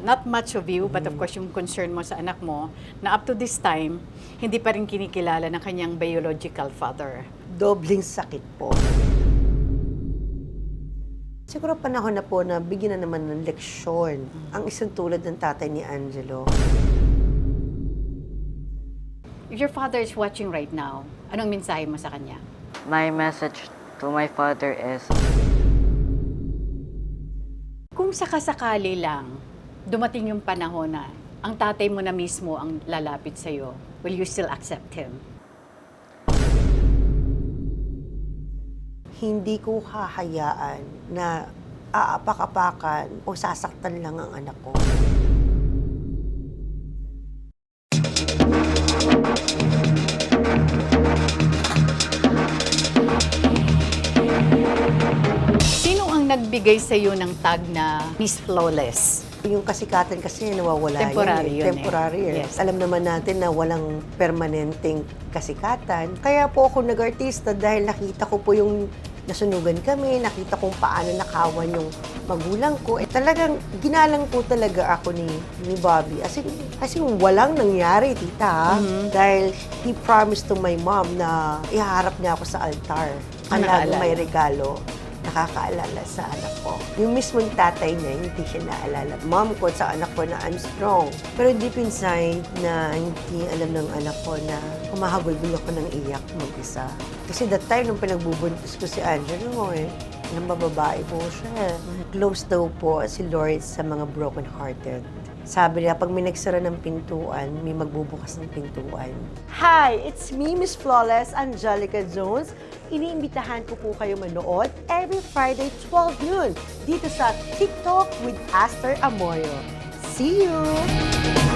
not much of you, but of course yung concern mo sa anak mo, na up to this time, hindi pa rin kinikilala ng kanyang biological father. Dobling sakit po. Siguro panahon na po na bigyan na naman ng leksyon ang isang tulad ng tatay ni Angelo. If your father is watching right now, anong mensahe mo sa kanya? My message to my father is, Kung sakasakali lang, dumating yung panahon na ang tatay mo na mismo ang lalapit sa'yo, will you still accept him? Hindi ko hahayaan na aapak-apakan o sasaktan lang ang anak ko. Sino ang nagbigay sa'yo ng tag na Miss Flawless? Yung kasikatan kasi nawawala Temporary yan. yun Temporary eh. eh. Yes. Alam naman natin na walang permanenteng kasikatan. Kaya po ako nag-artista dahil nakita ko po yung nasunugan kami, nakita kung paano nakawan yung magulang ko. Talagang ginalang po talaga ako ni Bobby. Kasi walang nangyari, tita. Dahil he promised to my mom na ihaharap niya ako sa altar. Alagang may regalo. Nakakaalala sa anak ko. Yung mismong tatay niya, hindi siya naalala. Mom ko sa anak ko na I'm strong. Pero deep inside na hindi alam ng anak ko na humahagulgul ako ng iyak mag-isa. Kasi that time nung pinagbubuntis ko si Angelo, nang bababae po siya. Close daw po si Lord sa mga broken-hearted. Sabi niya, pag may nagsara ng pintuan, may magbubukas ng pintuan. Hi! It's me, Miss Flawless, Angelica Jones. Iniimbitahan ko po kayo manood every Friday, 12 noon, dito sa TikTok with Aster Amoyo. See you!